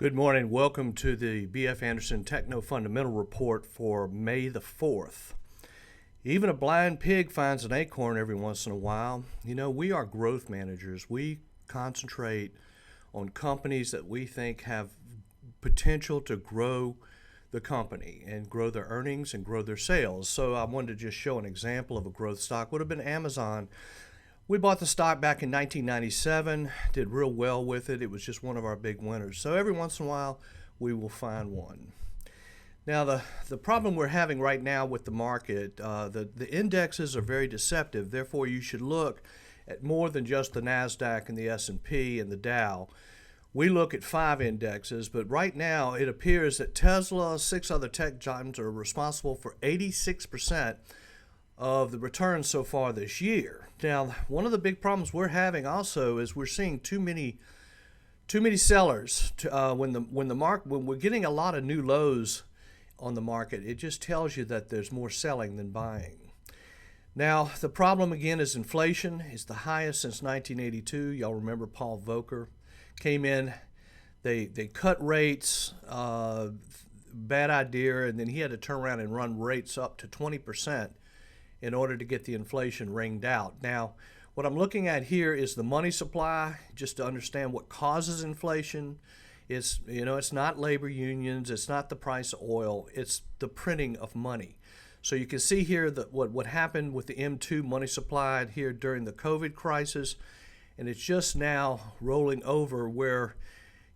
Good morning. Welcome to the B.F. Anderson Techno Fundamental Report for May the 4th. Even a blind pig finds an acorn every once in a while. You know, we are growth managers. We concentrate on companies that we think have potential to grow the company and grow their earnings and grow their sales. So I wanted to just show an example of a growth stock. Would have been Amazon. We bought the stock back in 1997, did real well with it. It was just one of our big winners. So every once in a while, we will find one. Now, the problem we're having right now with the market, the indexes are very deceptive. Therefore, you should look at more than just the NASDAQ and the S&P and the Dow. We look at 5 indexes, but right now it appears that Tesla, 6 other tech giants are responsible for 86% of the returns so far this year. Now, one of the big problems we're having also is we're seeing too many sellers. When we're getting a lot of new lows on the market, it just tells you that there's more selling than buying. Now, the problem again is inflation is the highest since 1982. Y'all remember Paul Volcker came in, they cut rates, bad idea, and then he had to turn around and run rates up to 20% in order to get the inflation ringed out. Now, what I'm looking at here is the money supply, just to understand what causes inflation. It's not labor unions, it's not the price of oil, it's the printing of money. So you can see here that what happened with the M2 money supply here during the COVID crisis, and it's just now rolling over where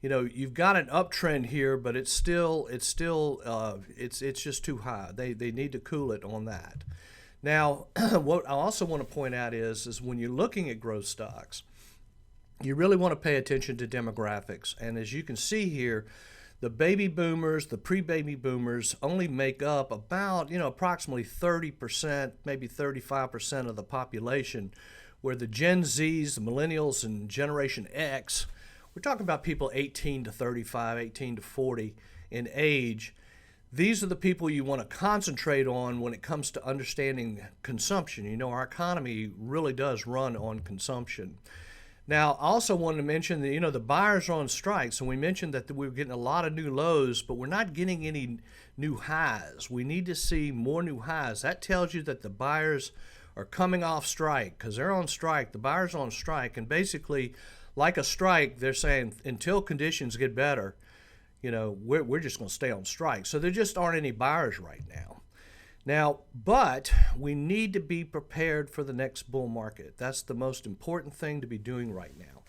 you've got an uptrend here, but it's just too high. They need to cool it on that. Now, what I also want to point out is when you're looking at growth stocks, you really want to pay attention to demographics. And as you can see here, the baby boomers, the pre-baby boomers only make up about, approximately 30%, maybe 35% of the population, where the Gen Zs, the millennials, and Generation X, we're talking about people 18 to 35, 18 to 40 in age. These are the people you want to concentrate on when it comes to understanding consumption. Our economy really does run on consumption. Now, I also wanted to mention that, the buyers are on strike. So we mentioned that we were getting a lot of new lows, but we're not getting any new highs. We need to see more new highs. That tells you that the buyers are coming off strike because they're on strike. The buyers are on strike. And basically, like a strike, they're saying until conditions get better, we're just going to stay on strike. So there just aren't any buyers right now. But we need to be prepared for the next bull market. That's the most important thing to be doing right now.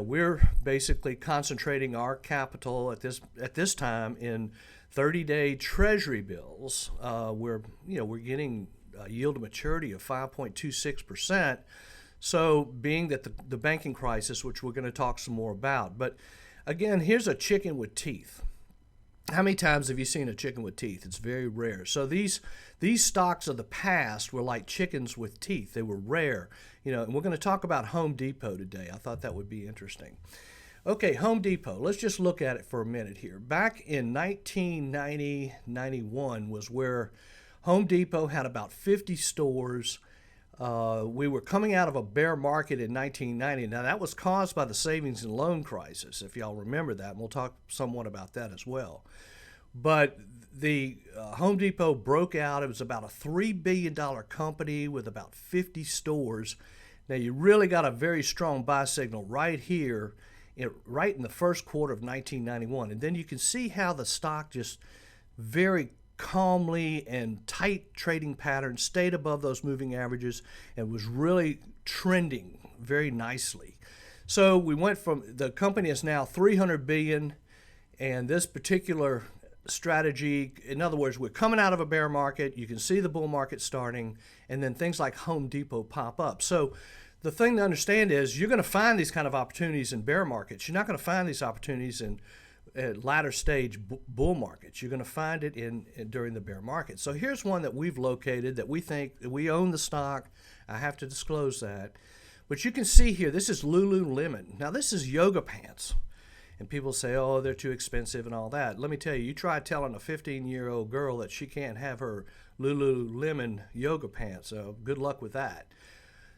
We're basically concentrating our capital at this time in 30-day Treasury bills. We're getting a yield to maturity of 5.26%. So being that the banking crisis, which we're going to talk some more about, but again, here's a chicken with teeth. How many times have you seen a chicken with teeth? It's very rare. So these stocks of the past were like chickens with teeth. They were rare. And we're going to talk about Home Depot today. I thought that would be interesting. Okay, Home Depot. Let's just look at it for a minute here. Back in 1990-91 was where Home Depot had about 50 stores. We were coming out of a bear market in 1990. Now, that was caused by the savings and loan crisis, if y'all remember that, and we'll talk somewhat about that as well. But the Home Depot broke out. It was about a $3 billion company with about 50 stores. Now, you really got a very strong buy signal right here, right in the first quarter of 1991. And then you can see how the stock just very calmly and tight trading patterns stayed above those moving averages and was really trending very nicely. So we went from, the company is now $300 billion, and this particular strategy, in other words, we're coming out of a bear market, you can see the bull market starting, and then things like Home Depot pop up. So the thing to understand is you're going to find these kind of opportunities in bear markets. You're not going to find these opportunities in latter stage bull markets. You're going to find it during the bear market. So here's one that we've located that we think we own the stock. I have to disclose that. But you can see here, this is Lululemon. Now this is yoga pants. And people say, oh, they're too expensive and all that. Let me tell you, you try telling a 15-year-old girl that she can't have her Lululemon yoga pants. So good luck with that.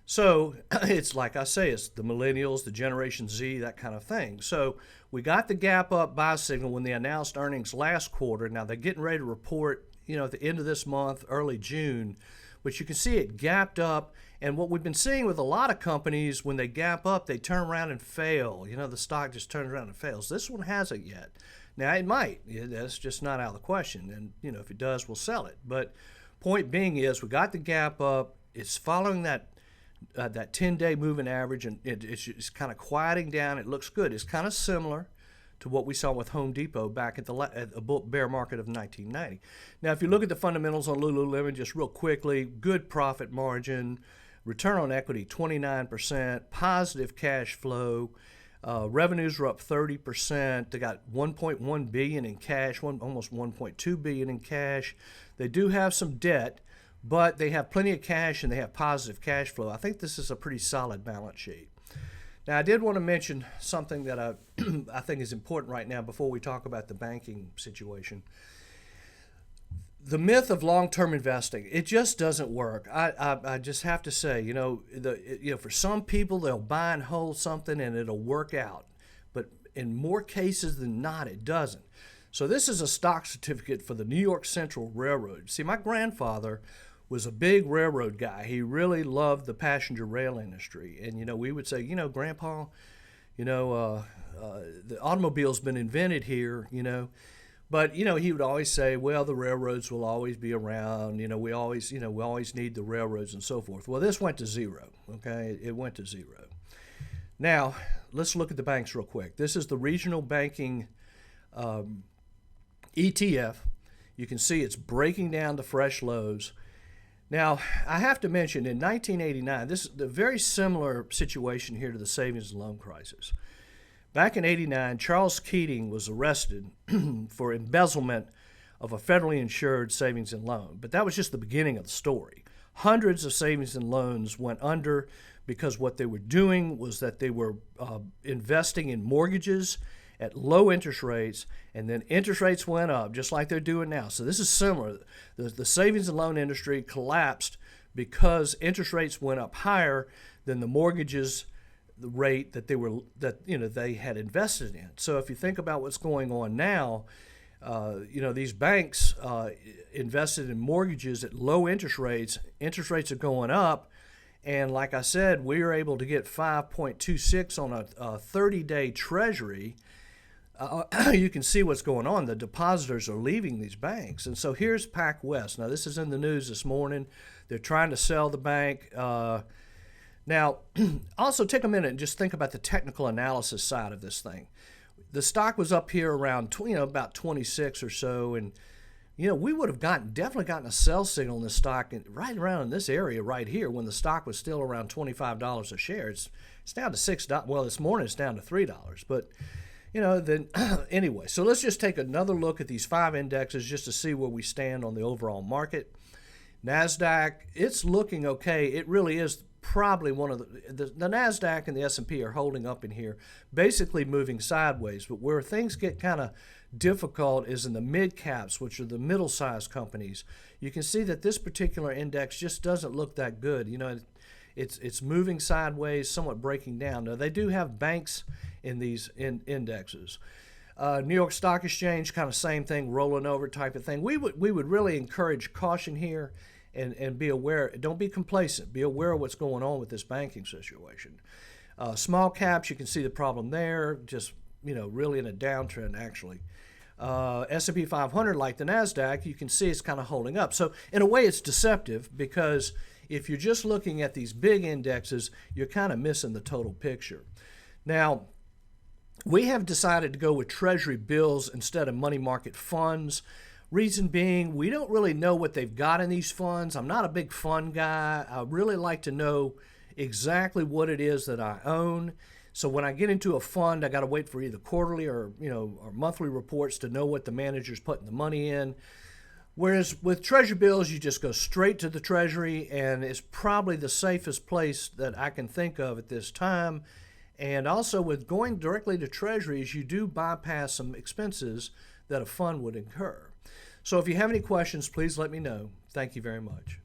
So it's like I say, it's the millennials, the Generation Z, that kind of thing. So we got the gap up buy signal when they announced earnings last quarter. Now they're getting ready to report, at the end of this month, early June, but you can see it gapped up. And what we've been seeing with a lot of companies, when they gap up, they turn around and fail. The stock just turns around and fails. This one hasn't yet. Now it might. That's just not out of the question. And if it does, we'll sell it. But point being is, we got the gap up. It's following that 10-day moving average, and it's kind of quieting down. It looks good. It's kind of similar to what we saw with Home Depot back at the bear market of 1990. Now, if you look at the fundamentals on Lululemon, just real quickly, good profit margin, return on equity 29%, positive cash flow, revenues are up 30%. They got $1.1 billion in cash, almost $1.2 billion in cash. They do have some debt, but they have plenty of cash and they have positive cash flow. I think this is a pretty solid balance sheet. Now, I did want to mention something that I think is important right now before we talk about the banking situation. The myth of long-term investing, it just doesn't work. I just have to say, for some people, they'll buy and hold something and it'll work out. But in more cases than not, it doesn't. So this is a stock certificate for the New York Central Railroad. See, my grandfather was a big railroad guy. He really loved the passenger rail industry. And, we would say, Grandpa, the automobile's been invented here, But, he would always say, well, the railroads will always be around. We always need the railroads and so forth. Well, this went to zero, okay? It went to zero. Now, let's look at the banks real quick. This is the regional banking ETF. You can see it's breaking down to fresh lows. Now, I have to mention, in 1989, this is a very similar situation here to the savings and loan crisis. Back in 89, Charles Keating was arrested for embezzlement of a federally insured savings and loan. But that was just the beginning of the story. Hundreds of savings and loans went under because what they were doing was that they were investing in mortgages at low interest rates, and then interest rates went up, just like they're doing now. So this is similar. The savings and loan industry collapsed because interest rates went up higher than the mortgages the rate that they had invested in. So if you think about what's going on now, these banks invested in mortgages at low interest rates. Interest rates are going up, and like I said, we were able to get 5.26 on a 30-day Treasury. You can see what's going on. The depositors are leaving these banks. And so here's PacWest. Now, this is in the news this morning. They're trying to sell the bank. Now, also take a minute and just think about the technical analysis side of this thing. The stock was up here around, about 26 or so, and we would have definitely gotten a sell signal in this stock right around in this area right here when the stock was still around $25 a share. It's down to $6. Well, this morning it's down to $3, but then anyway. So let's just take another look at these 5 indexes just to see where we stand on the overall market. NASDAQ, it's looking okay. It really is probably one of the NASDAQ and the S&P are holding up in here, basically moving sideways. But where things get kind of difficult is in the mid caps, which are the middle-sized companies. You can see that this particular index just doesn't look that good. It's moving sideways, somewhat breaking down. Now, they do have banks in these indexes. New York Stock Exchange, kind of same thing, rolling over type of thing. We would really encourage caution here and be aware. Don't be complacent. Be aware of what's going on with this banking situation. Small caps, you can see the problem there, just really in a downtrend actually. S&P 500, like the NASDAQ, you can see it's kind of holding up. So in a way, it's deceptive because if you're just looking at these big indexes, you're kind of missing the total picture. Now, we have decided to go with Treasury bills instead of money market funds. Reason being, we don't really know what they've got in these funds. I'm not a big fund guy. I really like to know exactly what it is that I own. So when I get into a fund, I got to wait for either quarterly or monthly reports to know what the manager's putting the money in. Whereas with Treasury bills, you just go straight to the Treasury, and it's probably the safest place that I can think of at this time. And also with going directly to Treasuries, you do bypass some expenses that a fund would incur. So if you have any questions, please let me know. Thank you very much.